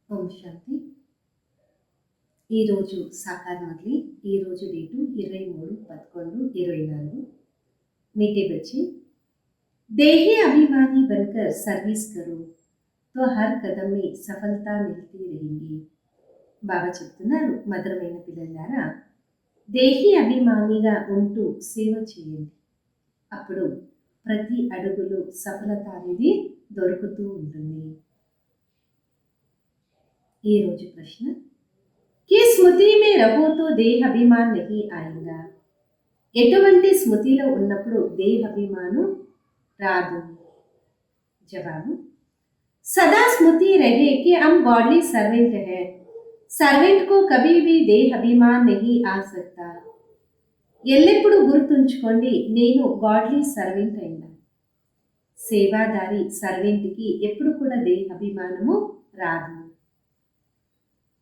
ఓం శాంతి. ఈరోజు సాకార్ మురళి. ఈరోజు డేటు 23/11/24. मीठे बच्चे, देही अभिमानी बनकर सर्विस करो तो हर कदम में सफलता मिलती रहेगी. బాబా చెప్తున్నారు, మధురమైన పిల్లలారా, దేహి అభిమానిగా ఉంటూ సేవ చేయండి, అప్పుడు ప్రతి అడుగులో సఫలత అనేది దొరుకుతూ ఉంటుంది. ఈ రోజు ప్రశ్న, కి స్మృతి మే రహో తో దేహ అభిమాన్ నహీ ఆయేగా. ఎటువంటి స్మృతిలో ఉన్నప్పుడు దేహ అభిమానం రాదు? జవాబు, సదా స్మృతి రహే కి హమ్ గॉडली सर्वेंट है. सर्वेंट को कभी भी देह अभिमान नहीं आ सकता. ఎల్లప్పుడూ గుర్తుంచుకోండి, నేను గాడ్లీ సర్వెంట్ అయినా. సేవాదారి సర్వెంట్కి ఎప్పుడు కూడా దేహ అభిమానము రాదు.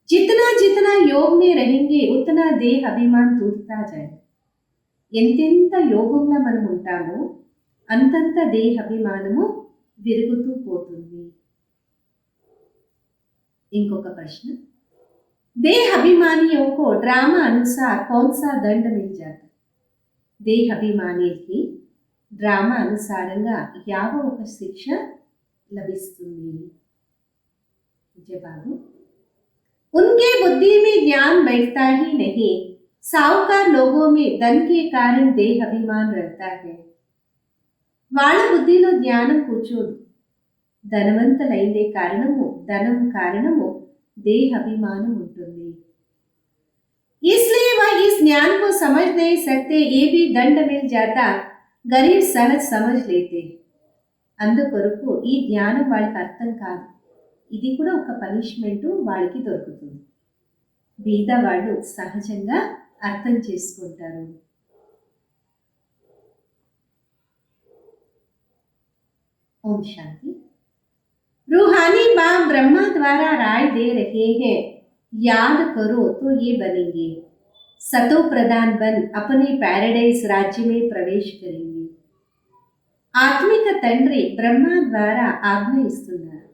जितना जितना योग में रहेंगे उतना देह अभिमान टूटता जाए. ఎంతెంత యోగంలో మనం ఉంటామో అంతంత దేహ అభిమానము విరుగుతూ పోతుంది. ఇంకొక ప్రశ్న, देह अभिमानियों को ड्रामा अनुसार कौन सा दंड मिल जाता? देह అభిమానికి డ్రామా అనుసారంగా యావ ఒక శిక్ష లభిస్తుంది? జవాబు, उनके बुद्धि में ज्ञान बैठता ही नहीं. साहूकार लोगों में धन के कारण देह अभिमान रहता है. వాళ్ళ బుద్ధిలో జ్ఞానం కూర్చోదు. ధనవంతులైందే కారణము, ధనం కారణము देह अभिमान ఉంటుంది. इसलिए वह इस ज्ञान को समझ नहीं सकते. ये भी दंड मिल जाता, गरीब सहज समझ लेते. అందుకొరకు ఈ జ్ఞానం వాళ్ళకి అర్థం కాదు, ఇది కూడా ఒక పనిష్మెంట్ వాళ్ళకి దొరుకుతుంది. బీద వాళ్ళు సహజంగా అర్థం చేసుకుంటారు. ఓం శాంతి. रूहानी बाप ब्रह्मा द्वारा राय दे रहे हैं, याद करो तो ये बनेंगे. सतो प्रधान बन अपने पैराडाइज राज्य में प्रवेश करेंगे. ఆత్మిక తండ్రి బ్రహ్మ ద్వారా ఆజ్ఞ ఇస్తున్నారు,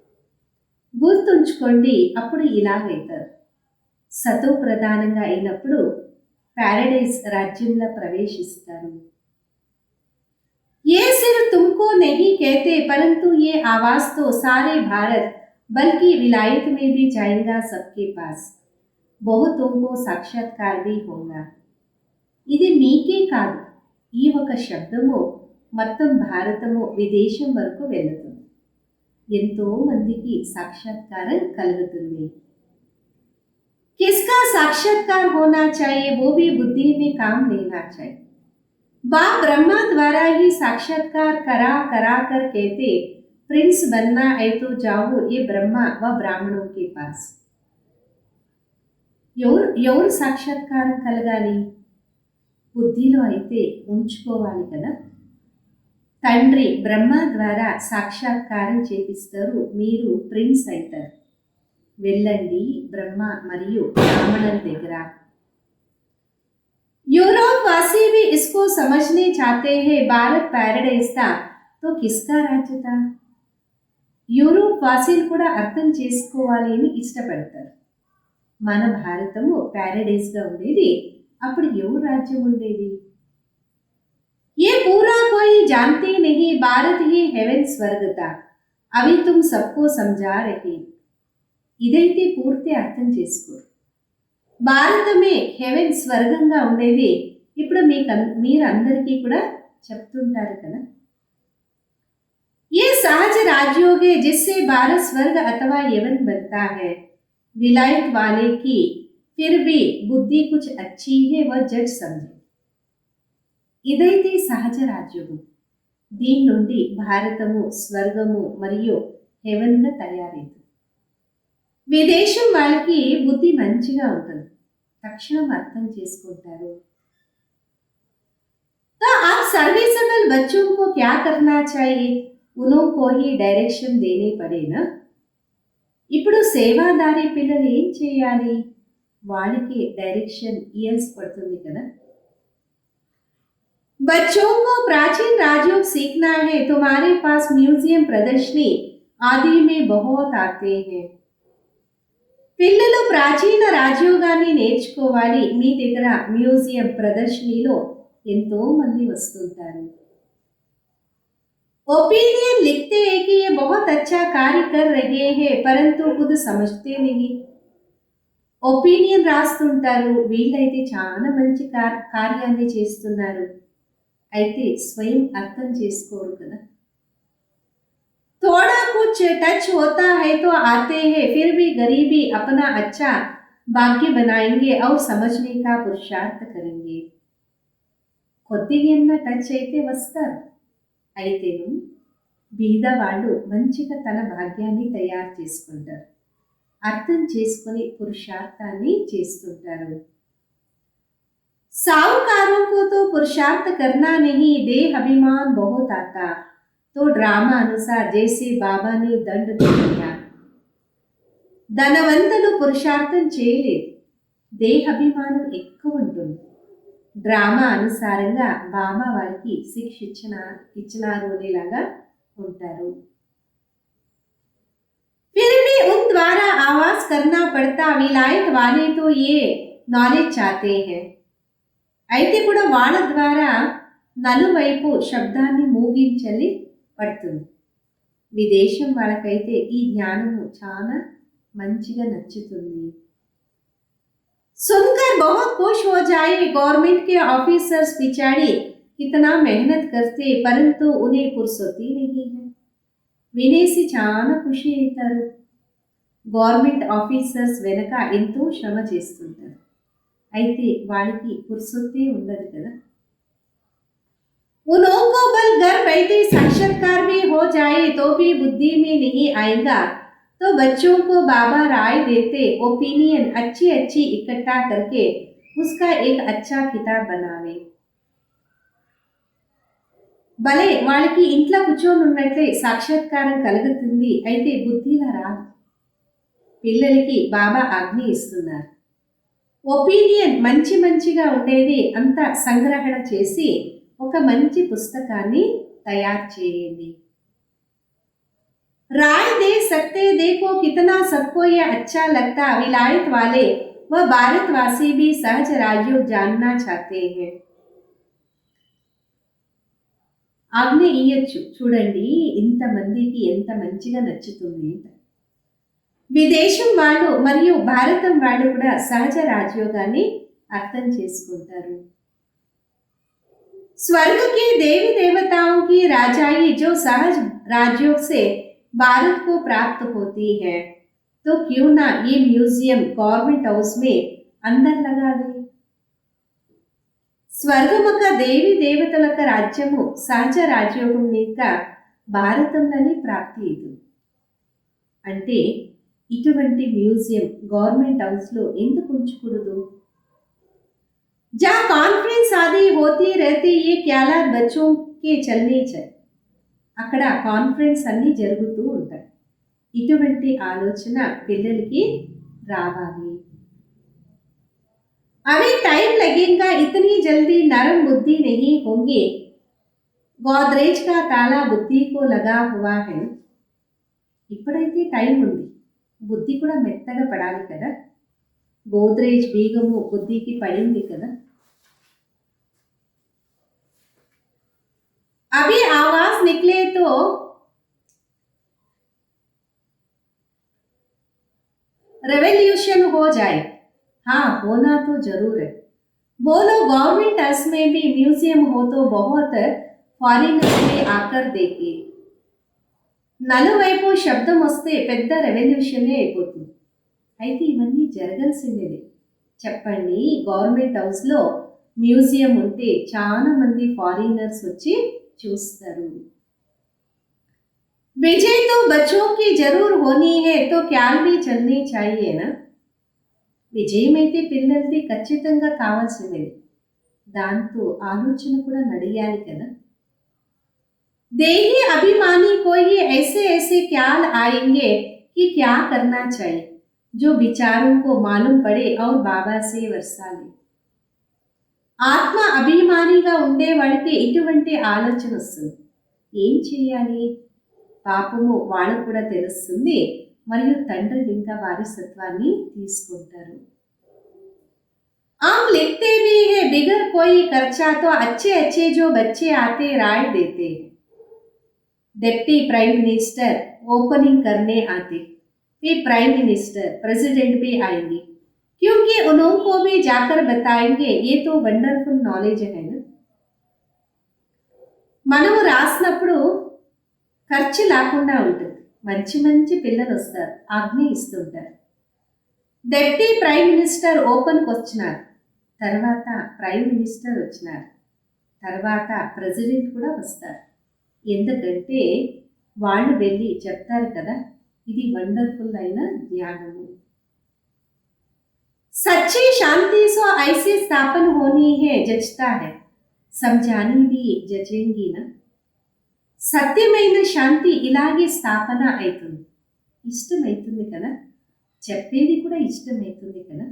గుర్తుంచుకోండి, అప్పుడు ఇలాగైతారు. సతో ప్రధానంగా అయినప్పుడు ప్యారడైజ్ రాజ్యంలో ప్రవేశిస్తారు. ये सिर्फ तुमको नहीं कहते, परंतु ये आवाज तो सारे भारत बल्कि विलायत में भी जाएगा सबके पास. बहुतों को साक्षात्कार भी होगा. ఇది మీకే కాదు, ఈ ఒక శబ్దము మొత్తం భారతము విదేశం వరకు వెళుతుంది. ఎంతో మందికి సాక్షాత్కారం కలుగుతుంది. किसका साक्षात्कार होना चाहिए, वो भी बुद्धि में काम लेना चाहिए. बाप ब्रह्मा द्वारा ही साक्षात्कार करा करा कर कहते, प्रिंस बनना है तो जाओ ये ब्रह्मा व ब्राह्मणों के पास. ఎవరు సాక్షాత్కారం కలగాలి? బుద్ధిలో అయితే ఉంచుకోవాలి కదా. తండ్రి బ్రహ్మ ద్వారా సాక్షాత్కారం చేపిస్తారు, మీరు ప్రిన్స్ అవుతారు. వెళ్ళండి బ్రహ్మ మరియు బ్రాహ్మణుల దగ్గర. यूरोप वासी भी इसको समझने चाहते हैं, भारत पैराडाइज था तो किसका राज्य था? యూరోప్ వాసీలు కూడా అర్థం చేసుకోవాలి అని ఇష్టపడతారు. మన భారతము ప్యారడైజ్గా ఉండేది, అప్పుడు ఎవరు రాజ్యం ఉండేది? ये पूरा कोई जानते नहीं, भारत ही हेवन स्वर्ग था, अभी तुम सबको समझा रहे. ఇదైతే పూర్తి అర్థం చేసుకోరు. భారతమే హెవెన్ స్వర్గంగా ఉండేది, ఇప్పుడు మీరందరికీ కూడా చెప్తుంటారు కదా. ये सहज राजयोग है जिससे भारत स्वर्ग अथवा यवन बनता है. विलायत वाले की फिर भी बुद्धि कुछ अच्छी है, वह जज समझे. ఇదైతే సహజ రాజ్యోగం, దీని నుండి భారతము స్వర్గము మరియు హెవెన్గా తయారైంది. విదేశం వాళ్ళకి బుద్ధి మంచిగా ఉంటుంది, తక్షణం అర్థం చేసుకుంటారు. तो आप सर्विसेबल बच्चों को क्या करना चाहिए, उनको ही डायरेक्शन देने पड़ेना. ఇప్పుడు సేవాదారి పిల్లలు ఏం చేయాలి? వాళ్ళకి డైరెక్షన్ ఇయర్స్ పడుతుంది కదా. बच्चों को प्राचीन राजयोग सीखना है, तुम्हारे पास म्यूजियम प्रदर्शनी आदि में बहुत आते हैं. పిల్లలు ప్రాచీన రాజయోగాన్ని నేర్చుకోవాలి. మీ దగ్గర మ్యూజియం ప్రదర్శనలో ఎంతో మంది వస్తుంటారు. ओपिनियन लिखते हैं कि ये बहुत अच्छा कार्य कर रहे हैं परंतु खुद समझते नहीं. ఒపీనియన్ రాస్తుంటారు, వీళ్ళైతే చాలా మంచి కార్యాన్ని చేస్తున్నారు, అయితే స్వయం అర్థం చేసుకోరు కదా. थोड़ा कुछ टच होता है तो आते हैं फिर भी गरीबी अपना अच्छा भाग्य बनाएंगे और समझने का पुरुषार्थ करेंगे. కొద్దిగా ఏమన్నా టచ్ అయితే వస్తారు, అయితేను బీదవాళ్ళు మంచిగా తన భాగ్యాన్ని తయారు చేసుకుంటారు, అర్థం చేసుకుని పురుషార్థాన్ని చేస్తుంటారు. साहूकारों को तो पुरुषार्थ करना नहीं, देह अभिमान बहुत आता, तो ड्रामा अनुसार जैसे बाबा ने दंड दिया. ధనవంతులు పురుషార్థం చేయలేదు, దేహాభిమానం ఎక్కువ ఉంటుంది. డ్రామా అనుసారంగా బాబా వారికి శిక్ష ఇచ్చినారు అనేలాగా ఉంటారు. फिर भी उन द्वारा आवाज करना पड़ता, विलायत वाले तो ये नॉलेज चाहते हैं. అయితే కూడా వాళ్ళ ద్వారా నలువైపు శబ్దాన్ని మూగించలి పడుతుంది. విదేశం వాళ్ళకైతే ఈ జ్ఞానము చాలా మంచిగా నచ్చుతుంది. सुनकर बहुत खुश हो जाए, गवर्नमेंट के ऑफिसर्स बिचारे कितना मेहनत करते परंतु उन्हें फुर्सती नहीं है. వినేసి చాలా ఖుషి అవుతారు. గవర్నమెంట్ ఆఫీసర్స్ వెనక ఎంతో శ్రమ చేస్తుంటారు, అయితే వాళ్ళకి ఫుర్సతే ఉండదు కదా. उनको बल घर बैठे साक्षात्कार में हो जाए तो भी बुद्धि में नहीं आएगा, तो बच्चों को बाबा राय देते ओपिनियन अच्छी अच्छी इकट्ठा करके उसका एक अच्छा किताब बनावे. భలే వాళ్ళకి ఇంట్లో కూర్చొని ఉన్నట్లే సాక్షాత్కారం కలుగుతుంది, అయితే బుద్ధిలా రాదు. పిల్లలకి బాబా ఆజ్ఞ ఇస్తున్నారు, ఒపీనియన్ మంచిగా ఉండేది అంతా సంగ్రహణ చేసి ఒక మంచి పుస్తకాన్ని తయారు చేయండి. राय दे सकते, देखो कितना सबको ये अच्छा लगता, विलायत वाले व भारतवासी भी सहज राजयोग जानना चाहते हैं. ఆజ్ఞ ఇయ్యొచ్చు, చూడండి ఇంతమందికి ఎంత మంచిగా నచ్చుతుంది. విదేశం వాళ్ళు మరియు భారతం వాళ్ళు కూడా సహజ రాజయోగాన్ని అర్థం చేసుకుంటారు. स्वर्ग के देवी देवताओं की राजाई जो सहज राजयोग से भारत को प्राप्त होती है, तो क्यों ना ये म्यूजियम गवर्नमेंट हाउस में अंदर लगा दे. స్వర్గమొక దేవి దేవతలక రాజ్యము సహజ రాజయోగం లేక భారతంలోనే ప్రాప్తి ఇది. అంటే ఇటువంటి మ్యూజియం గవర్నమెంట్ హౌస్లో ఎందుకు ఉంచకూడదు. जहाँ कॉन्फ्रेंस आदि होती रहती ये ख्यालात बच्चों के चलने चाहिए, అక్కడ కాన్ఫరెన్స్ అన్నీ జరుగుతూ ఉంటాయి, ఇటువంటి ఆలోచన పిల్లలకి రావాలి. अभी टाइम लगेगा, इतनी जल्दी नरम बुद्धि नहीं होंगे, गोदरेज का ताला बुद्धि को लगा हुआ है. ఇప్పుడైతే టైం ఉంది, బుద్ధి కూడా మెత్తగా పడాలి కదా. గోద్రేజ్ బీగము బుద్ధికి పడింది కదా. अभी आवाज निकले तो रेवोल्यूशन हो जाए, हाँ होना तो जरूर है. बोलो गवर्नमेंट हाउस में भी म्यूजियम हो तो बहुत फॉरेनर्स में आकर देखे. నలువైపు శబ్దం వస్తే పెద్ద రెవల్యూషనే అయిపోతుంది, అయితే ఇవన్నీ జరగాల్సిందే. చెప్పండి, గవర్నమెంట్ హౌస్లో మ్యూజియం ఉంటే చాలా మంది ఫారినర్స్ వచ్చి చూస్తారు. विजय तो बच्चों की जरूर होनी है, तो ख्याल भी चलनी चाहिए ना. విజయం అయితే పిల్లలది ఖచ్చితంగా కావాల్సిందే, దాంతో ఆలోచన కూడా నడియాలి కదా. देही अभिमानी को ये ऐसे ख्याल आएंगे कि क्या करना चाहिए, जो विचारों को मालूम पड़े और बाबा से वर्षा ले. ఆత్మ అభిమానిగా ఉండే వాళ్ళకి ఇటువంటి ఆలోచన వస్తుంది, ఏం చేయాలి. పాపము వాళ్ళకు కూడా తెలుస్తుంది, మరియు తండ్రులు ఇంకా వారసత్వాన్ని తీసుకుంటారు. आम लिखते भी है बिगर कोई खर्चा तो अच्छे अच्छे जो बच्चे आते राय देते हैं. डिप्टी प्राइम मिनिस्टर ओपनिंग करने आते, फिर प्राइम मिनिस्टर प्रेसिडेंट भी आएंगे क्योंकि उनको भी जाकर बताएंगे. ये तो वंडरफुल नॉलेज है ना. మనము రాసినప్పుడు ఖర్చు లేకుండా ఉంటుంది. మంచి మంచి పిల్లలు వస్తారు, ఆజ్ఞ ఇస్తుంటారు. డెప్యూటీ ప్రైమ్ మినిస్టర్ ఓపెన్కి వచ్చినారు, తర్వాత ప్రైమ్ మినిస్టర్ వచ్చినారు, తర్వాత ప్రెసిడెంట్ కూడా వస్తారు. ఎందుకంటే వాళ్ళు వెళ్ళి చెప్తారు కదా, ఇది వండర్ఫుల్ అయిన జ్ఞానము. సచ్చి శాంతి సో ఐసీ స్థాపన హోనీ హే జజ్తా హై, సమझानी भी जजेंगी ना. సత్యమైన శాంతి ఇలాగే స్థాపన అవుతుంది. ఇష్టమవుతుంది కదా, చెప్పేది కూడా ఇష్టమవుతుంది కదా.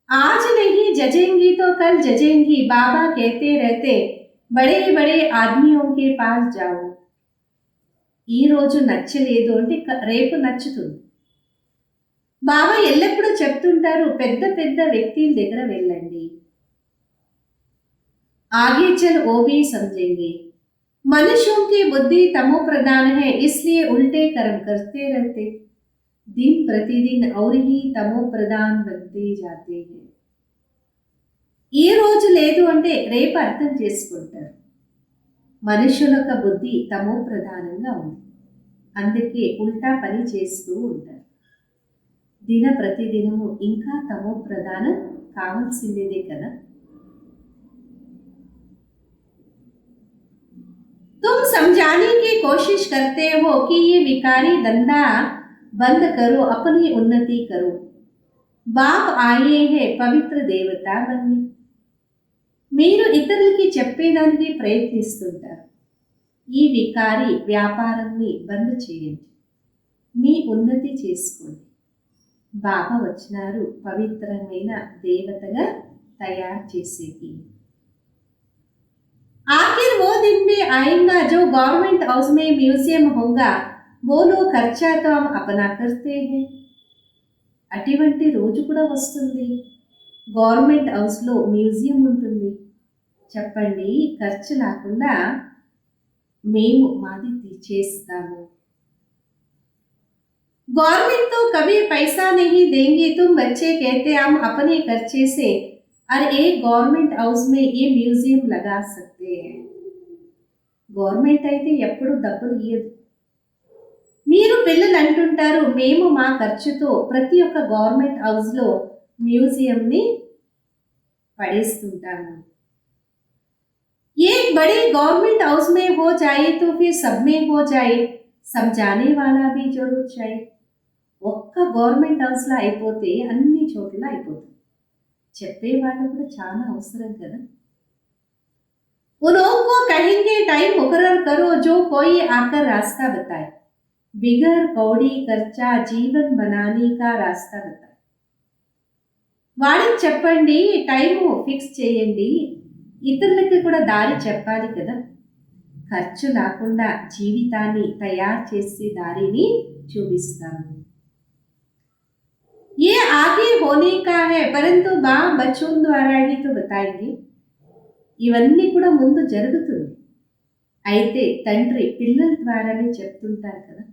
आज नहीं जजेंगी तो कल जजेंगी, बाबा कहते रहते बड़े बड़े आदमियों के पास जाओ. ఈ రోజు నచ్చలేదు అంటే రేపు నచ్చుతుంది. బాబా ఎల్లప్పుడూ చెప్తుంటారు, పెద్ద పెద్ద వ్యక్తుల దగ్గర వెళ్ళండి. आगे चल वो भी समझेंगे. मनुष्यों की बुद्धि तमो प्रधान है, इसलिए उल्टे कर्म करते रहते, दिन प्रतिदिन और ही तमो प्रधान बनते जाते हैं. ఈ రోజు లేదు అంటే రేపు అర్థం చేసుకుంటారు. మనుషుల యొక్క బుద్ధి తమో ప్రధానంగా ఉంది, అందుకే ఉల్టా పని చేస్తూ ఉంటారు. దిన ప్రతిదినము ఇంకా తమో ప్రధానం కావాల్సిందేదే కదా. तुम समझाने की कोशिश करते हो कि ये विकारी धंधा बंद करो, अपनी उन्नति करो. बाप आए हैं पवित्र देवता बनने. మీరు ఇతరులకి చెప్పేదానికి ప్రయత్నిస్తుంటారు, ఈ వికారి వ్యాపారాన్ని బంద్ చేయండి, మీ ఉన్నతి చేసుకోండి. బాబా వచ్చినారు పవిత్రమైన దేవతగా తయారు చేసేది. आखिर वो दिन भी आएगा जो गवर्नमेंट हाउस में म्यूजियम होगा, वो लोग खर्चा तो हम अपना करते हैं. అటువంటి రోజు కూడా వస్తుంది, గవర్నమెంట్ హౌస్లో మ్యూజియం ఉంటుంది. చెప్పండి, ఖర్చు లేకుండా మేము మాది చేస్తాము. गवर्नमेंट तो कभी पैसा नहीं देंगी, तुम बच्चे कहते हम अपने खर्चे से और एक गवर्नमेंट हाउस में ये म्यूजियम लगा सकते हैं. గవర్నమెంట్ అయితే ఎప్పుడు డబ్బులు ఇయ్యదు. మీరు పిల్లలు అంటుంటారు, మేము మా ఖర్చుతో ప్రతి ఒక్క గవర్నమెంట్ హౌస్లో మ్యూజియంని పడేస్తుంటాము. एक बड़ी गवर्नमेंट हाउस में हो जाए तो फिर सब में हो जाए, समझाने वाला भी जरूर चाहिए. ఒక్క గవర్నమెంట్ హౌస్లో అయిపోతే అన్ని చోట్ల అయిపోతుంది, చెప్పేవాళ్ళు కూడా చాలా అవసరం కదా. उनको कहेंगे टाइम मुकर्रर करो जो कोई आकर रास्ता बताए, बिगर कौड़ी खर्चा जीवन बनाने का रास्ता बताए. వాడికి చెప్పండి, టైము ఫిక్స్ చేయండి, ఇతరులకి కూడా దారి చెప్పాలి కదా. ఖర్చు లేకుండా జీవితాన్ని తయారు చేసే దారిని చూపిస్తాము. ये आगे होने का है परंतु बाप बच्चों द्वारा ही तो बताएंगे. ఇవన్నీ కూడా ముందు జరుగుతుంది, అయితే తండ్రి పిల్లల ద్వారానే చెప్తుంటారు కదా.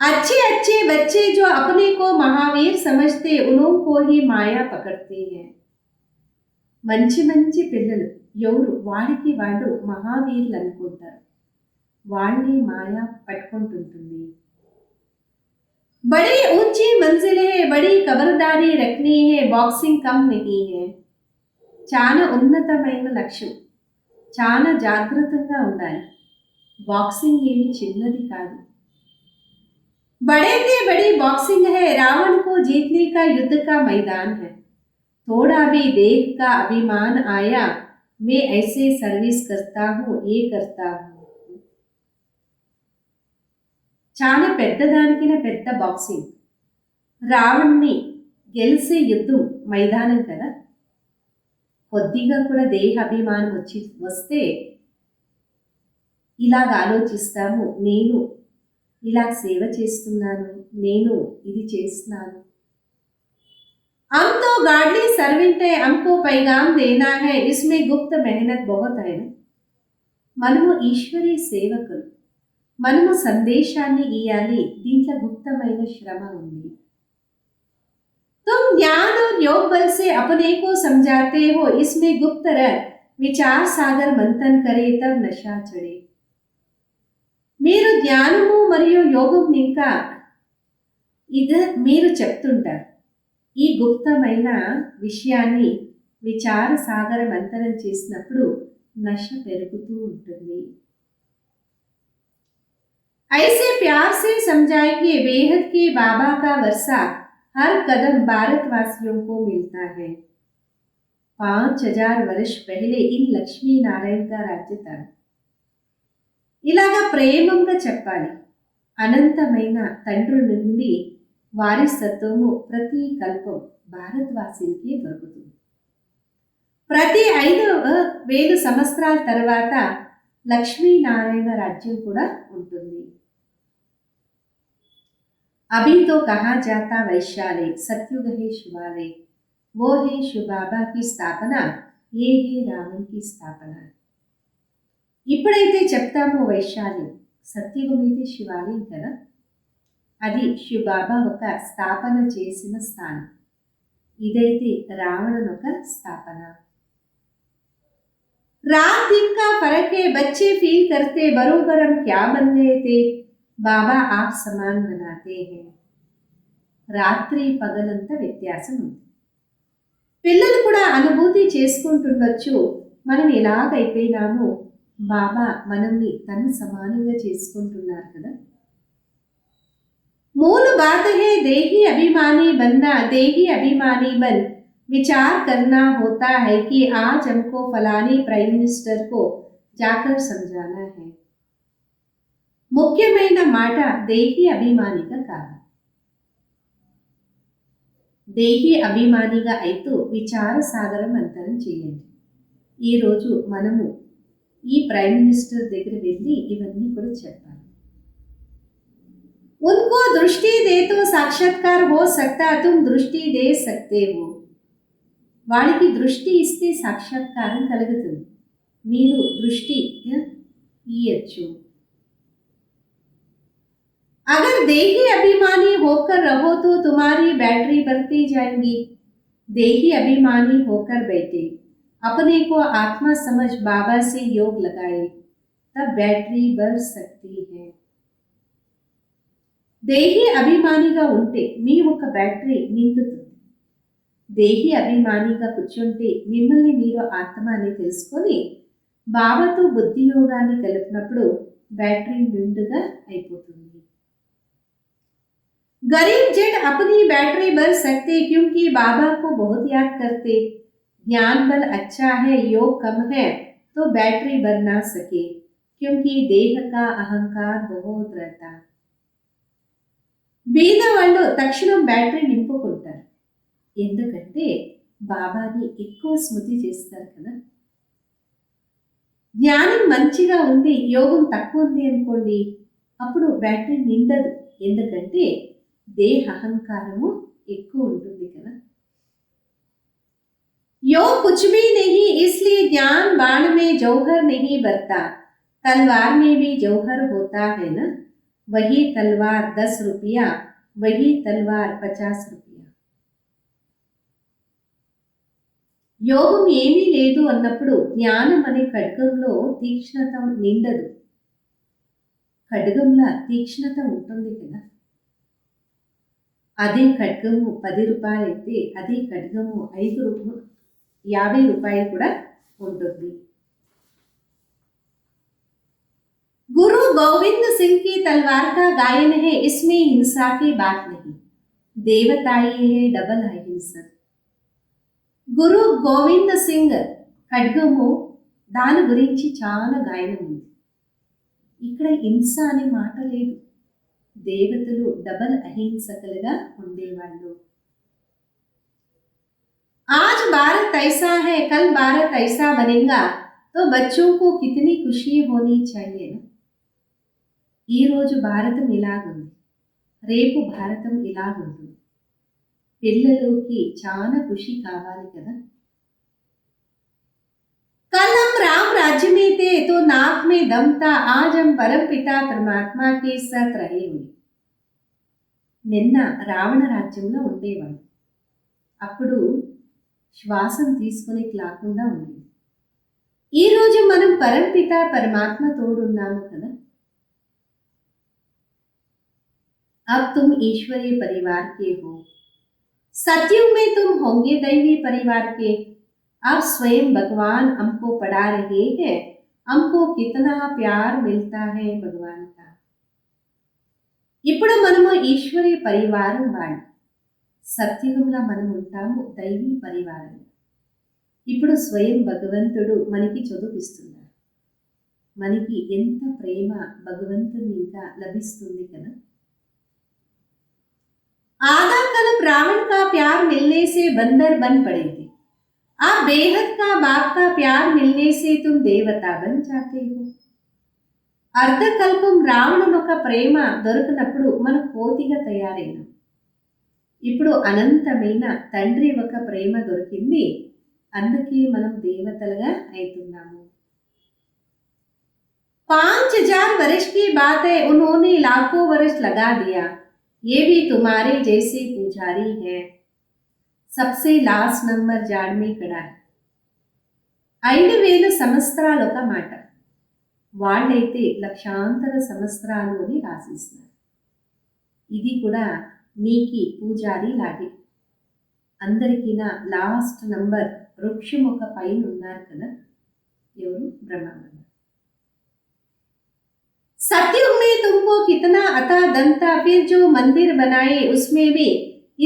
अच्छे अच्छे बच्चे जो अपने को महावीर समझते उनको ही माया पकड़ते हैं. మంచి మంచి పిల్లలు ఎవరు వాడికి వాడు మహావీరులు అనుకుంటారు, వాళ్ళని మాయా పట్టుకుంటుంటుంది. बड़ी ऊंची मंजिल है, बड़ी खबरदारी रखनी है, बॉक्सिंग कम नहीं है. చాలా ఉన్నతమైన లక్ష్యం, చాలా జాగ్రత్తగా ఉండాలి, బాక్సింగ్ ఏమి చిన్నది కాదు. बड़े से बड़ी बॉक्सिंग है, रावण को जीतने का युद्ध का मैदान है. थोड़ा भी देह का अभिमान आया, मैं ऐसे सर्विस करता हूँ, ये करता हूँ. చాలా పెద్దదానికైనా పెద్ద బాక్సింగ్, రావణ్ణి గెలిసే యుద్ధం మైదానం కదా. కొద్దిగా కూడా దేహ అభిమానం వస్తే ఇలాగ ఆలోచిస్తాము, నేను ఇలా సేవ చేస్తున్నాను, నేను ఇది చేస్తున్నాను. हम तो गार्डली सर्वेंट है, हमको पैगाम देना है, इसमें गुप्त मेहनत बहुत है ना. మనము ఈశ్వరీ సేవకులు, మనము సందేశాన్ని ఇయ్యాలి, దీంట్లో గుప్తమైన శ్రమ ఉంది. तुम ज्ञान और योग बल से अपने को समझाते हो, इसमें गुप्त रह विचार सागर मंथन करे तब नशा चढ़े. మీరు జ్ఞానము మరియు యోగం ఇంకా ఇది మీరు చెప్తుంటారు. ఈ గుప్తమైన విషయాన్ని విచార సాగర మంతనం చేసినప్పుడు నశ పెరుగుతూ ఉంటుంది. ऐसे प्यार से समझाएंगे बेहद के बाबा का वर्षा हर कदम भारतवासियों को मिलता है. 5000 वर्ष पहले इन लक्ष्मी नारायण का राज्य था. ఇలాగా ప్రేమంగా చెప్పాలి. అనంతమైన తండ్రి నుండి వారసత్వము ప్రతి కల్పం భారతవాసులకి దొరుకుతుంది. ప్రతి 5000 సంవత్సరాల తర్వాత లక్ష్మీనారాయణ రాజ్యం కూడా ఉంటుంది. अभी तो कहा जाता वैशाली सत्युग है शिवालय, वो है शिव बाबा की स्थापना, ये है रावण की स्थापना. ఇప్పుడైతే చెప్తామో వైశాల్యం, సత్యుగం అయితే శివాలయం కదా, అది శివబాబా ఒక స్థాపన చేసిన స్థానం. ఇదైతే రావణుని ఒక స్థాపన. रात दिन का फर्क है, बच्चे फील करते बरोबर हम क्या बन गए थे, బాబా ఆప్ సమాన్ బనాతే హై. రాత్రి పగలంత వ్యత్యాసం ఉంది. పిల్లలు కూడా అనుభూతి చేసుకుంటుండొచ్చు, మనం ఎలాగైపోయినామో బాబా మనల్ని తను సమానంగా చేసుకుంటున్నారు కదా. मूल बात है देही अभिमानी बनना, देही अभिमानी बन विचार करना होता है कि आज हमको फलानी प्राइम मिनिस्टर को जाकर समझाना है. ముఖ్యమైన మాట దేహి అభిమానిగా కాదు. దేహి అభిమానిగా అయితే విచార సాగరం మంతనం చేయండి. ఈరోజు మనము ఈ ప్రైమ్ మినిస్టర్ దగ్గర వెళ్ళి ఇవన్నీ కూడా చెప్పాలి. उनको दृष्टि दे तो साक्षात्कार हो सकता, तुम दृष्टि दे सकते हो. వాడికి దృష్టి ఇస్తే సాక్షాత్కారం కలుగుతుంది, మీరు దృష్టి ఇయ్యచ్చు. अगर देही अभिमानी होकर रहो तो तुम्हारी बैटरी बढ़ती जाएंगी. देही अभिमानी होकर बैठे, अपने को आत्मा समझ बाबा से योग लगाए, तब बैटरी बढ़ सकती है. దేహి అభిమానిగా ఉంటే మీ ఒక బ్యాటరీ నిండుతుంది. దేహి అభిమానిగా కూర్చుంటే మిమ్మల్ని మీరు ఆత్మ అని తెలుసుకొని బాబాతో బుద్ధి యోగాన్ని కలిపినప్పుడు బ్యాటరీ నిండుగా అయిపోతుంది. गरीब जेठ अपनी बैटरी भर सकते क्योंकि बाबा को बहुत याद करते. ज्ञान बल अच्छा है, योग कम है तो बैटरी भर ना सके क्योंकि देह का अहंकार बहुत रहता. బీద వాళ్ళు తక్షణం బ్యాటరీ నింపుకుంటారు, ఎందుకంటే బాబాని ఎక్కువ స్మృతి చేస్తారు కదా. జ్ఞానం మంచిగా ఉంది, యోగం తక్కువ ఉంది అనుకోండి, అప్పుడు బ్యాటరీ నిండదు, ఎందుకంటే దేహ అహంకారము ఎక్కువ ఉంటుంది కదా. योग कुछ भी नहीं, इसलिए ज्ञान बाण में जौहर नहीं बरता, तलवार में भी जौहर होता है ना. वही तलवार 10 रुपया, वही तलवार 50 रुपया. యోగం ఏమీ లేదు అన్నప్పుడు జ్ఞానం అనే ఖడ్గంలో తీక్ష్ణత నిండదు. ఖడ్గంలో తీక్ష్ణత ఉంటుంది కదా. అదే ఖడ్గము 10 రూపాయలు అయితే అదే ఖడ్గము 50 రూపాయలు కూడా ఉంటుంది. गुरु गोविंद सिंह की तलवार का गायन है, इसमें हिंसा की बात नहीं, देवताई है डबल अहिंसक. గురు గోవింద్ సింగ్ ఖడ్గము దాని గురించి చాలా గాయనం ఉంది. ఇక్కడ హింస అనే మాట లేదు, దేవతలు డబల్ అహింసకులుగా ఉండేవాళ్ళు. आज भारत ऐसा है, कल भारत ऐसा बनेगा, तो बच्चों को कितनी खुशी होनी चाहिए ना. ఈరోజు భారతం ఇలాగుంది, రేపు భారతం ఇలాగుంటుంది. పిల్లలకి చాలా ఖుషి కావాలి కదా. कल हम राम राज्य में थे तो नाक में दम था, आज हम परम पिता परमात्मा के साथ रहे हुए. నిన్న రావణ రాజ్యంలో ఉండేవాడు. అప్పుడు శ్వాసం తీసుకుని లాకుండా ఉండేది. ఈరోజు మనం పరంపిత పరమాత్మ తోడున్నాము కదా. अब तुम ईश्वरीय परिवार के हो, सतयुग में तुम होंगे दैवी परिवार के. अब स्वयं भगवान हमको पढ़ा रहे हैं, हमको कितना प्यार मिलता है भगवान का. ఇప్పుడు మనము ఈశ్వరీయ పరివారం వాళ్ళు. సత్యుగంలో మనం ఉంటాము దైవీ పరివారం. ఇప్పుడు స్వయం భగవంతుడు మనకి చదువుపిస్తున్నారు. మనకి ఎంత ప్రేమ భగవంతుని ఇంకా లభిస్తుంది కదా. आधा कल्प रावण का प्यार मिलने से बंदर बन पड़े थे, अब बेहद का बाप का प्यार मिलने से तुम देवता बन जाते हो. అర్ధకల్పం రావణుని ఒక ప్రేమ దొరికినప్పుడు మనం కోతిగా తయారైనాం. ఇప్పుడు అనంతమైన తండ్రి ఒక ప్రేమ దొరికింది, అందుకే మనం దేవతలుగా అవుతున్నాము. 5000 वर्ष की बात है, उन्होंने लाखों वर्ष लगा दिया, ये भी तुम्हारे जैसे पुजारी है, सबसे लास्ट नंबर जाड़ में खड़ा है. 5000 సంవత్సరాలు ఒక మాట, వాళ్ళైతే లక్షాంతర సంవత్సరాలు అని రాసిస్తున్నారు. ఇది కూడా మీకి పూజారి లాగే. అందరికీ నా లాస్ట్ నంబర్ వృక్షం ఒక పైన ఉన్నారు కదా, ఎవరు? బ్రహ్మ. सतयुग में तुमको कितना अता दंता, फिर जो मंदिर बनाए उसमें भी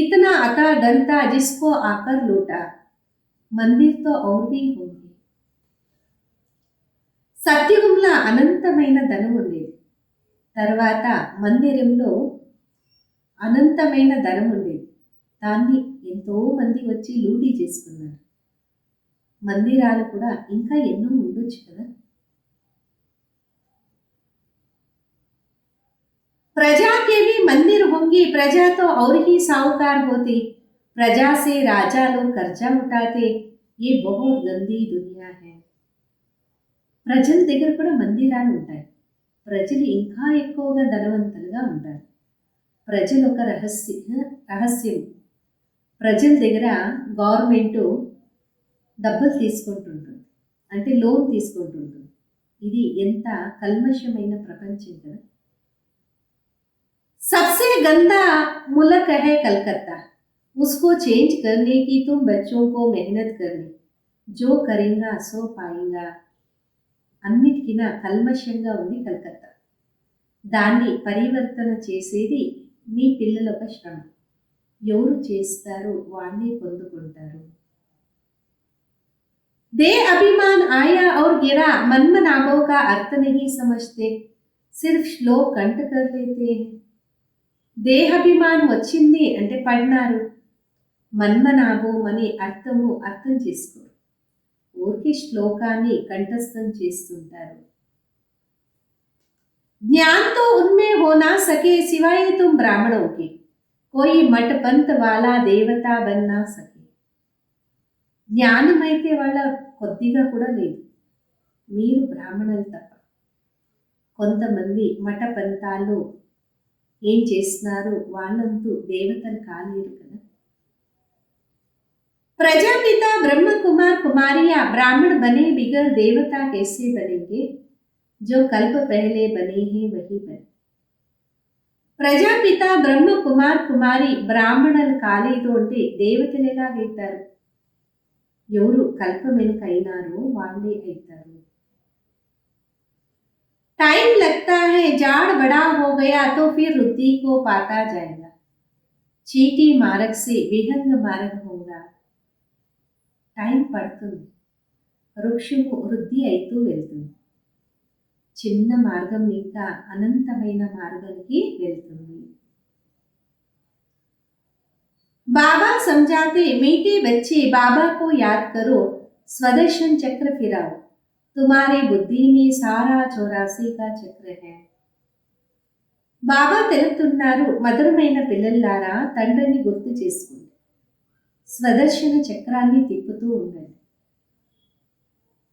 इतना अता दंता, जिसको आकर लूटा. मंदिर तो और भी होंगे. సత్యుగంలో అనంతమైన ధనం ఉండేది. తర్వాత మందిరంలో అనంతమైన ధనం ఉండేది. దాన్ని ఎంతో మంది వచ్చి లూటీ చేసుకున్నారు. మందిరాలు కూడా ఇంకా ఎన్నో ఉండొచ్చు కదా. प्रजा के भी मंदिर होंगे, प्रजा तो और ही साहूकार होती, प्रजा से राजा लोग कर्जा उठाते, ये बहुत गंदी दुनिया है. ప్రజల దగ్గర కూడా మందిరాలు ఉంటాయి. ప్రజలు ఇంకా ఎక్కువగా ధనవంతులుగా ఉంటారు. ప్రజలు ఒక రహస్యం. ప్రజల దగ్గర గవర్నమెంటు డబ్బులు తీసుకుంటుంటుంది, అంటే లోన్ తీసుకుంటుంటుంది. ఇది ఎంత కల్మషమైన ప్రపంచం కదా. सबसे गंदा मुल्क है कलकत्ता, उसको चेंज करने की तुम बच्चों को मेहनत करनी, जो करेगा सो पाएगा. అన్నిటికినా కల్మషంగా ఉంది కలకత్తా. దాన్ని పరివర్తన చేసేది మీ పిల్లల ఒక శ్రమ. ఎవరు చేస్తారు వాళ్ళే పొందుకుంటారు. दे अभिमान आया और गिरा, मनमनाभों का अर्थ नहीं समझते, सिर्फ श्लोक कंठ कर लेते हैं. దేహాభిమానం వచ్చింది అంటే పడినారు. మన్మనాభం అనే అర్థం చేసుకోరు. ఊరికి శ్లోకాన్ని కంఠస్థం చేస్తుంటారు. ज्ञान तो उनमें हो ना सके, सिवाय तुम ब्राह्मणों के, कोई मठ पंथ वाला देवता बन ना सके. జ్ఞానం అయితే వాళ్ళ కొద్దిగా కూడా లేదు, మీరు బ్రాహ్మణులు తప్ప. కొంతమంది మఠ పంథాలు ఏం చేస్తున్నారు, వాళ్ళంతూ దేవతలు కాలేరు కదా. प्रजापिता ब्रह्म कुमार कुमारियां ब्राह्मण बने बिगर देवता कैसे बनेंगे, जो कल्प पहले बने हैं वही बने. ప్రజాపిత బ్రహ్మ కుమార్ కుమారి బ్రాహ్మణులు కాలేదు అంటే దేవతలు ఎలాగైతారు? ఎవరు కల్పం వెనుకైనారో వాళ్ళే అవుతారు. टाइम लगता है, जाड़ बड़ा हो गया तो फिर रुद्धि को पाता जाएगा, चीटी मार्ग से विहंग मार्ग होगा. టైం పడుతుంది, వృక్షము వృద్ధి అవుతూ వెళ్తుంది. చిన్న మార్గం ఇంకా అనంతమైన మార్గానికి వెళ్తుంది. बाबा समझाते, मीठे बच्चे बाबा को याद करो, स्वदर्शन चक्र फिराओ, तुम्हारी बुद्धि में सारा 84 का चक्र है. బాబా తెలుపుతున్నారు, మధురమైన పిల్లల్లారా తండ్రిని గుర్తు చేసుకోండి. స్వదర్శన చక్రాన్ని తిప్పుతూ ఉండండి.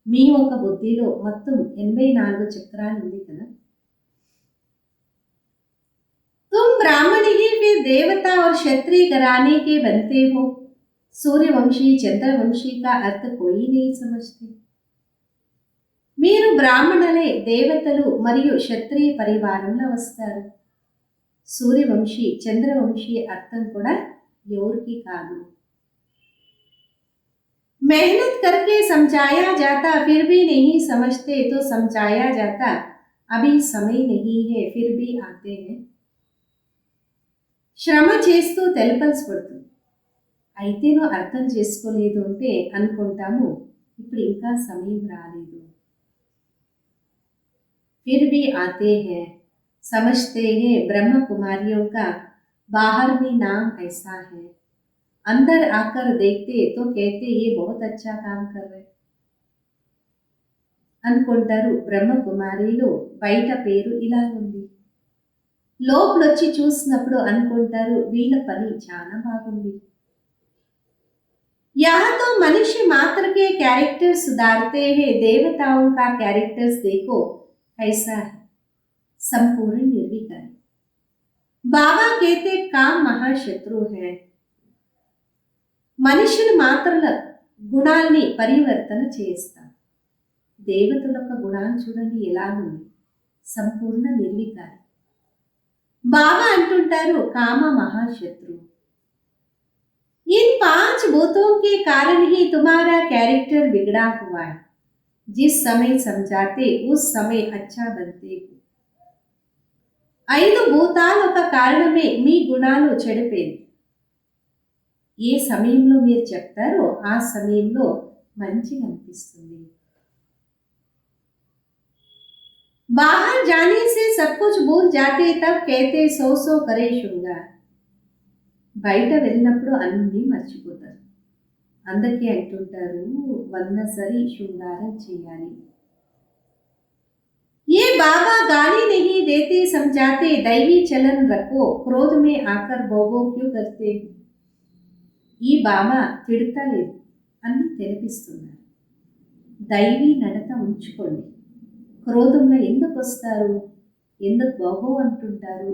మీ ఒక బుద్ధిలో మొత్తం 84 చక్రాలు ఉంది కదా. तुम ब्राह्मण ही फिर देवता और क्षत्रिय घराने के बनते हो. सूर्यवंशी चंद्रवंशी का अर्थ कोई नहीं समझते. మీరు బ్రాహ్మణులే దేవతలు మరియు క్షత్రియ పరివారంలో వస్తారు. సూర్యవంశీ చంద్రవంశీ అర్థం కూడా ఎవరికి కాదు. मेहनत करके समझाया जाता फिर भी नहीं समझते तो समझाया जाता अभी समय नहीं है फिर भी आते हैं. శ్రమ చేస్తూ తెలపాల్సి పడుతుంది. అయితే నువ్వు అర్థం చేసుకోలేదు అంటే అనుకుంటాము ఇప్పుడు ఇంకా సమయం రాలేదు. फिर भी आते हैं समझते हैं. ब्रह्म कुमारियों का बाहर में नाम ऐसा है, अंदर आकर देखते तो कहते ये बहुत अच्छा काम कर रहे అనుకుంటారు. బ్రహ్మ కుమారిలో బయట పేరు ఇలా ఉంది, లోపలొచ్చి చూసినప్పుడు అనుకుంటారు వీళ్ళ పని చాలా బాగుంది. यहाँ तो मनुष्य मात्र के कैरेक्टर सुधारते हैं, देवताओं का कैरेक्टर्स देखो कैसा है, संपूर्ण निर्विकारी. बाबा कहते काम महाशत्रु है. మనుషులు మాత్రల గుణాల్ని పరివర్తన చేస్తారు. దేవతల యొక్క గుణాన్ని చూడండి ఎలా ఉంది, సంపూర్ణ నిర్వికారి. బాబా అంటుంటారు కామ మహాశత్రు. इन 5 भूतों के कारण ही तुम्हारा कैरेक्टर बिगड़ा हुआ है. जिस समय समझाते उस समय अच्छा बनते हो. 5 భూతాల ఒక కారణమే మీ గుణాలు చెడిపోయింది. ఏ సమయంలో మీరు చెప్తారో ఆ సమయంలో మంచిగా అనిపిస్తుంది. बाहर जाने से सब कुछ भूल जाते तब कहते सो सो करे శృంగార్. బయట వెళ్ళినప్పుడు అన్నీ మర్చిపోతారు, అందుకే అంటుంటారు 100 సరి శృంగారం చేయాలి. ये बाबा गाली नहीं देते समझाते दैवी चलन रखो, क्रोध में आकर बोबो क्यों करते. ఈ బాబా తిడతలేదు, అన్ని తెలిపిస్తున్నారు. దైవీ నడత ఉంచుకోండి, క్రోధంలో ఎందుకు వస్తారు, ఎందుకు బాబో అంటుంటారు.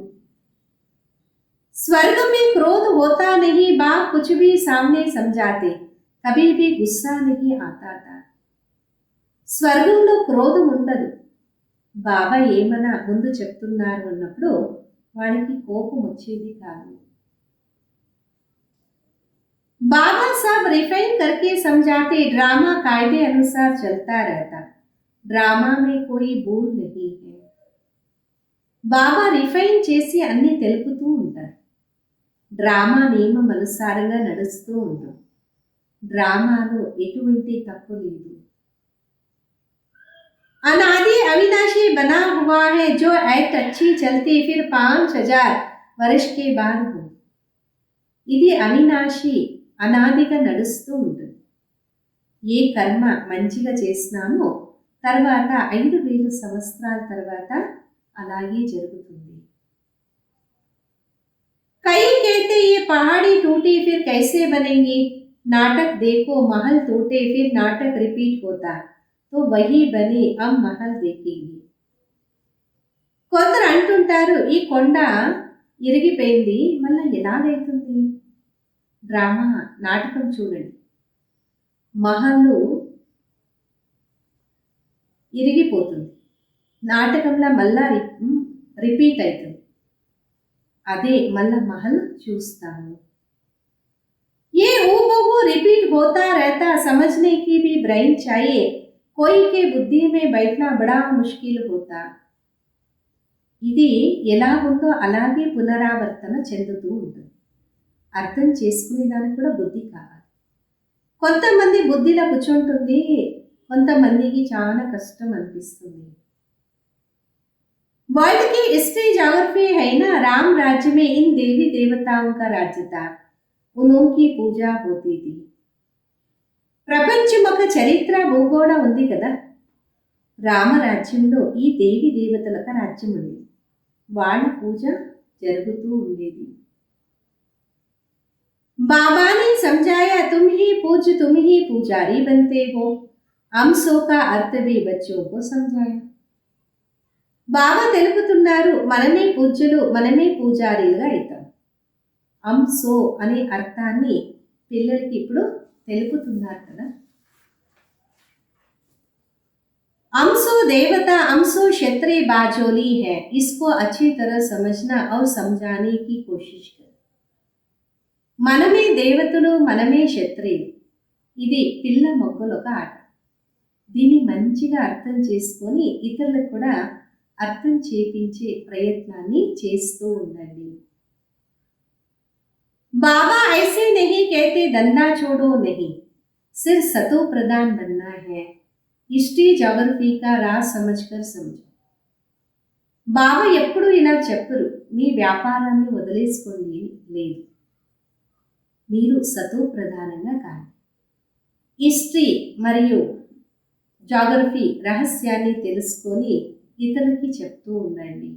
स्वर्ग में क्रोध होता नहीं, बाप कुछ भी सामने समझाते कभी भी गुस्सा नहीं आता था. స్వర్గంలో క్రోధం ఉండదు. బాబా ఏమన్నా ముందు చెప్తున్నారు అన్నప్పుడు వాడికి కోపం వచ్చేది కాదు. बाबा सब रिफाइन करके समझाते, ड्रामा कायदे अनुसार चलता रहता, ड्रामा में कोई भूल नहीं है. బాబా రిఫైన్ చేసి అన్ని తెలుపుతూ ఉంటారు. డ్రామా నియమం అనుసారంగా నడుస్తూ ఉంటాం. డ్రామాలో ఎటువంటి తప్పు లేదు. अनादि अविनाशी बना हुआ है, जो एक्ट अच्छी चलती फिर 5000 वर्ष के बाद हो. ఇది అవినాశి అనాదిగా నడుస్తూ ఉంటుంది. ఏ కర్మ మంచిగా చేసినామో తర్వాత 5000 సంవత్సరాల తర్వాత అలాగే జరుగుతుంది. कई कहते ये पहाड़ी टूटी फिर कैसे बनेंगी, नाटक देखो महल टूटे फिर नाटक रिपीट होता तो वही बने अब महल देखेंगे. కొందరు అంటుంటారు ఈ కొండ ఇరిగిపోయింది మళ్ళీ ఎలాగైతుంది. డ్రామా నాటకం చూడండి, మహల్లు ఇరిగిపోతుంది, నాటకంలో మళ్ళా రిపీట్ అవుతుంది, అదే మళ్ళా महल చూస్తాము. ये हूबहू रिपीट होता रहता, समझने की भी ब्रेन चाहिए, कोई के बुद्धि में बैठना बड़ा मुश्किल होता. ఇది ఎలాగుందో అలాగే పునరావర్తన చెందుతూ ఉంటుంది. అర్థం చేసుకునేదానికి కూడా బుద్ధి కావాలి. కొంతమంది బుద్ధిలో కూర్చుంటుంది, కొంతమందికి చాలా కష్టం అనిపిస్తుంది. वर्ल्ड की हिस्ट्री ज्योग्राफी है ना, राम राज्य में इन देवी देवताओं का राज्य था, उनकी पूजा होती थी. ప్రపంచం ఒక చరిత్ర భూగోళం ఉంది కదా. రామరాజ్యంలో ఈ దేవి దేవతలకు రాజ్యం ఉంది, వాళ్ళ పూజ జరుగుతూ ఉండేది. बाबा ने समझाया, तुम ही पूज्य तुम ही पुजारी बनते हो. अंशों का अर्थ भी बच्चों को समझाया. బాబా తెలుపుతున్నారు, మనమే పూజ్యులు, మనమే పూజారీలుగా అవుతాం. అంశో అనే అర్థాన్ని పిల్లలకి ఇప్పుడు తెలుపుతున్నారు కదా. अंशो देवता अंशो क्षत्रिय बाजोली है, इसको अच्छी तरह समझना और समझाने की कोशिश कर. మనమే దేవతలు, మనమే క్షత్రియులు. ఇది పిల్ల మొగ్గలు ఒక ఆట. దీన్ని మంచిగా అర్థం చేసుకొని ఇతరులకు కూడా అర్థం చేపించే ప్రయత్నాన్ని చేస్తూ ఉండండి. बाबा ऐसे नहीं कहते धंधा छोड़ो नहीं, सिर्फ सतो प्रधान बनना है. हिस्ट्री ज्योग्రఫీ का राज समझकर समझो. బాబా ఎప్పుడు ఇలా చెప్పరు, మీ వ్యాపారాన్ని వదిలేసుకోండి, లేదు, మీరు సతో ప్రధానంగా కాదు. హిస్టరీ మరియు జాగ్రఫీ రహస్యాన్ని తెలుసుకొని ఇతరులకి చెప్తూ ఉండండి.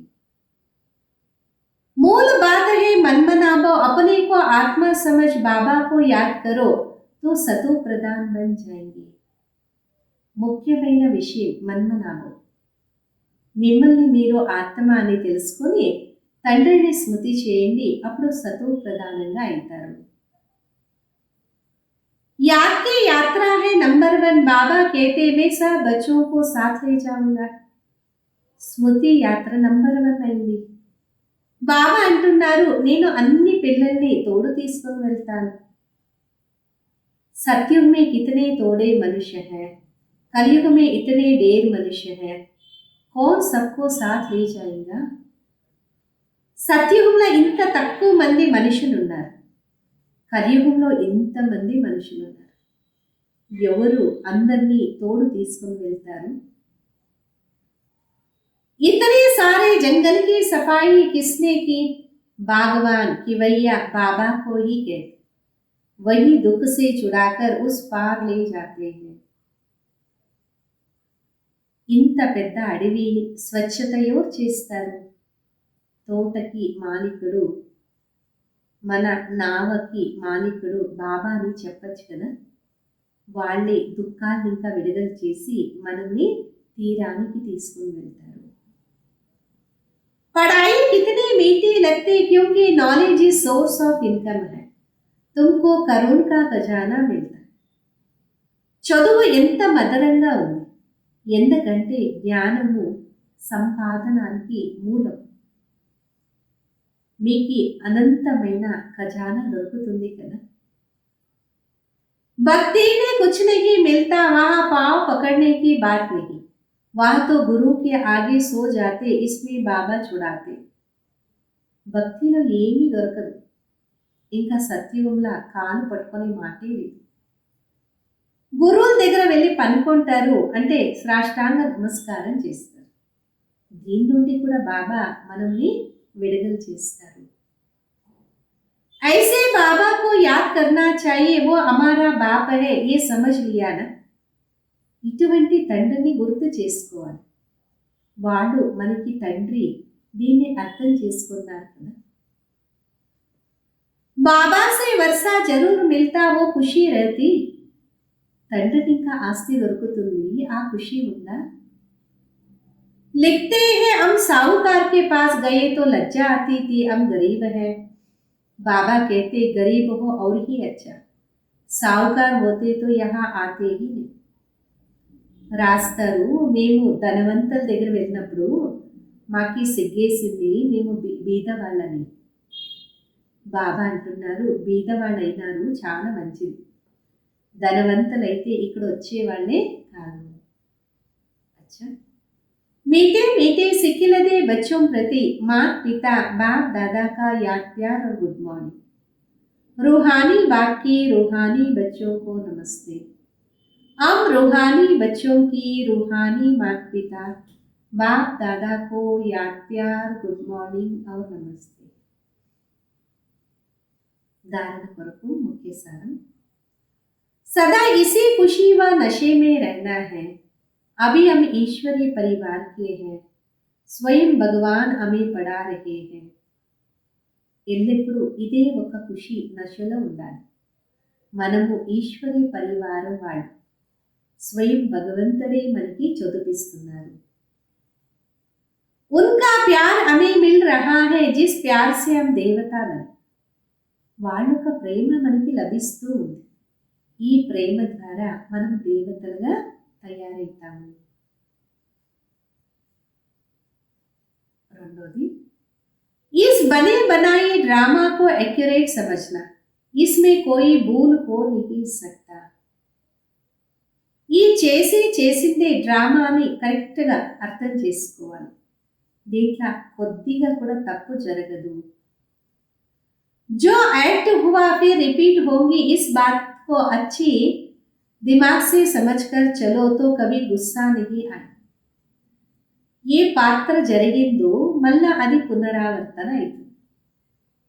मूल बात है मन बनाओ, अपने को आत्मा समझ बाबा को याद करो तो सतो प्रधान बन जाएंगे. ముఖ్యమైన విషయం మన్మనాభం. మిమ్మల్ని మీరు ఆత్మ అని తెలుసుకొని తండ్రిని స్మృతి చేయండి, అప్పుడు సతో ప్రధానంగా అవుతారు. याद की यात्रा है नंबर 1. बाबा कहते मैं सब बच्चों को साथ ले जाऊंगा. స్మృతి యాత్ర నంబర్ 1 అయింది. బాబా అంటున్నారు, నేను అన్ని పిల్లల్ని తోడు తీసుకొని వెళ్తాను. सत्युग में कितने तोड़े मनुष्य हैं, कलयुग में इतने ढेर मनुष्य हैं, कौन सबको साथ ले जाएगा. సత్యుగంలో ఇంత తక్కువ మంది మనుషులు ఉన్నారు, కలియుగంలో ఇంతమంది మనుషులు ఉన్నారు. ఎవరు అందరినీ తోడు తీసుకొని వెళ్తారు? इतने सारे जंगल की सफाई किसने की, बागवान किवैया बाबा को ही कहते, वही दुख से छुड़ाकर उस पार ले जाते हैं. ఇంత పెద్ద అడవిని స్వచ్ఛత ఎవరు చేస్తారు? తోటకి మాలికుడు, మన నావకి మాలికుడు బాబాని చెప్పచ్చు కదా. వాళ్ళే దుఃఖాన్ని ఇంకా విడుదల చేసి మనల్ని తీరానికి తీసుకుని వెళ్తారు. पढ़ाई कितनी मीठी लगती क्योंकि knowledge is source of income है, तुमको करोड़ का खजाना मिलता. చదువు ఎంత మధురంగా ఉంది, ఎందుకంటే జ్ఞానము సంపాదనానికి మూలం. మీకు అనంతమైన ఖజానా దొరుకుతుంది కదా. भक्ति में कुछ नहीं मिलता, वहां पाँव पकड़ने की बात नहीं, वहां तो गुरु के आगे सो जाते, इसमें बाबा छुड़ाते. భక్తిలో ఏమీ దొరకదు, ఇంకా సత్యుగంలా కాలు పట్టుకునే మాటే లేదు. గురువుల దగ్గర వెళ్ళి పనుకుంటారు అంటే సాష్టాంగ నమస్కారం చేస్తారు. దీని నుండి కూడా బాబా మనల్ని విడుదల చేస్తారు. ऐसे बाबा को याद करना चाहिए, वो हमारा बाप है, ये समझ लिया ना. ఇటువంటి తండ్రిని గుర్తు చేసుకోవాలి, వాడు మనకి తండ్రి, దీన్ని అర్థం చేసుకున్నారు కదా. బాబా సే వర్షా జరూర్ మిల్తా, ఓ ఖుషీ రహతి. తండ్రికి ఇంకా ఆస్తి దొరుకుతుంది, ఆ ఖుషీ ఉందా? लिखते हैं हम साहूकार के पास गए तो लज्जा आती थी, हम गरीब है. बाबा कहते गरीब हो और ही अच्छा, साहूकार होते तो यहाँ आते ही नहीं. రాస్తారు, మేము ధనవంతుల దగ్గర వెళ్ళినప్పుడు మాకి సిగ్గేసింది, మేము బీదవాళ్ళని. బాబా అంటున్నారు, బీదవాళ్ళు అయినారు చాలా మంచిది, ధనవంతులైతే ఇక్కడ వచ్చేవాళ్ళే కాదు. అచ్చా, मीठे मीठे सिखिलदे बच्चों प्रति माता पिता बाप दादा का याद प्यार और गुड मॉर्निंग. रूहानी बाप की रूहानी बच्चों को नमस्ते. हम रूहानी बच्चों की रूहानी माता पिता बाप दादा को याद प्यार गुड मॉर्निंग और नमस्ते. धारण కొరకు मुख्य सारम, सदा इसी खुशी व नशे में रहना है. अभी हम ईश्वरीय परिवार के हैं, స్వయం భగవాన్ హమే పడా రహే హై. ఎల్లప్పుడూ ఇదే ఒక ఖుషి నశలో ఉండాలి. మనము ఈశ్వరి పరివారం వాళ్ళు. స్వయం భగవంతుడే మనకి చదువుపిస్తున్నారు. उनका प्यार हमें मिल रहा है जिस प्यार से हम देवता बने. వాళ్ళ యొక్క ప్రేమ మనకి లభిస్తూ ఉంది. ఈ ప్రేమ ద్వారా మనం దేవతలుగా తయారవుతాము. రెండోది, इस बने बनाए ड्रामा को एक्यूरेट समझना, इसमें कोई भूल हो नहीं सकता. ఈ చేసిందే డ్రామాని కరెక్ట్గా అర్థం చేసుకోవాలి. దీంట్లో కొద్దిగా కూడా తప్పు జరగదు. जो एक्ट हुआ फिर रिपीट होंगी, इस बात को अच्छी दिमाग से समझकर चलो तो कभी गुस्सा नहीं आए. ఏ పాత్ర జరిగిందో మళ్ళా అది పునరావర్తన అవుతుంది.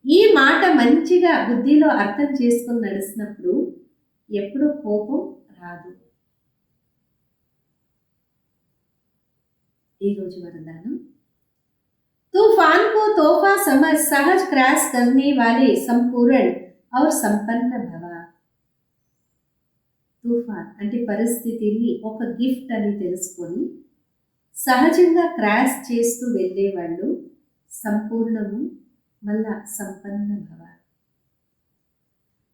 ఈ మాట మంచిగా బుద్ధిలో అర్థం చేసుకుని నడిచినప్పుడు ఎప్పుడూ కోపం రాదు. ఈరోజు వరదానం, तूफान को तोहफा समझ सहज क्रैश करने वाले संपूर्ण और संपन्न भव. తుఫాన్ అంటే పరిస్థితిని ఒక గిఫ్ట్ అని తెలుసుకొని సహజంగా క్రాష్ చేస్తూ వెళ్ళేవాళ్ళు సంపూర్ణము మళ్ళా సంపన్న భవ.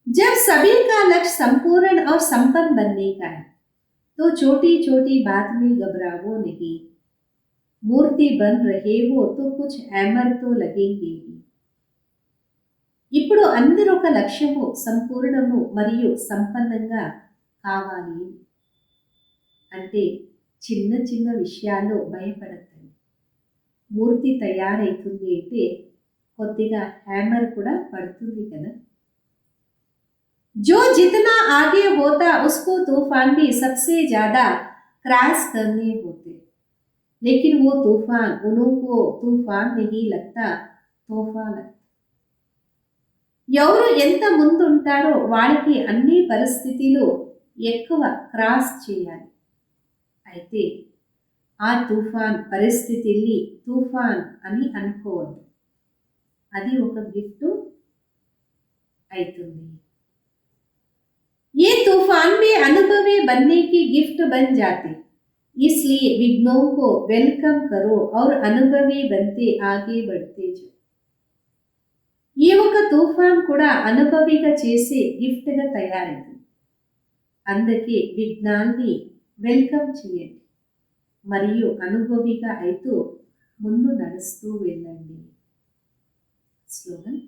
जब सभी का लक्ष्य संपूर्ण और संपन्न बनने का है तो छोटी छोटी बात में घबराओ नहीं. मूर्ति बन रहे हो तो कुछ हैमर तो लगेंगे. ఇప్పుడు అందరూ ఒక లక్ష్యము సంపూర్ణము మరియు సంపన్నంగా కావాలి అంటే చిన్న చిన్న విషయాల్లో భయపడద్దండి. మూర్తి తయారైతుంది అంటే కొద్దిగా హ్యామర్ కూడా పడుతుంది కదా. जो जितना आगे होता उसको तूफान भी सबसे ज्यादा क्रैश करने होते, लेकिन वो तूफान उनको तूफान नहीं लगता, तोहफा लगता. ఎవరు ఎంత ముందు ఉంటారో వాళ్ళకి అన్ని పరిస్థితులు ఎక్కువ క్రాస్ చేయాలి. అయితే ఆ తుఫాన్ పరిస్థితిని తుఫాన్ అని అనుకోవద్దు, అది ఒక గిఫ్ట్ అవుతుంది. ये तूफान में अनुभवी बनने की गिफ्ट बन जाते, इसलिए विघ्नों को वेलकम करो और अनुभवी बनते आगे बढ़ते जाओ. ఈ ఒక తుఫాన్ కూడా అనుభవిగా చేసే గిఫ్ట్గా తయారైంది. అందుకే విఘ్నాన్ని వెల్కమ్ చేయండి మరియు అనుభవిగా అయితూ ముందు నడుస్తూ వెళ్ళండి. స్లోగన్,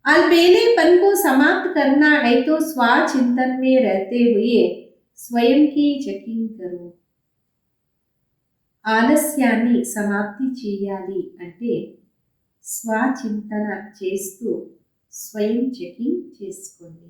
अलबेलेपन को समाप्त करना है तो स्वचिंतन में रहते हुए स्वयं की चेकिंग करो. ఆలస్యాన్ని సమాప్తి చేయాలి అంటే స్వచింతన చేస్తూ స్వయం చెకింగ్ చేసుకోండి.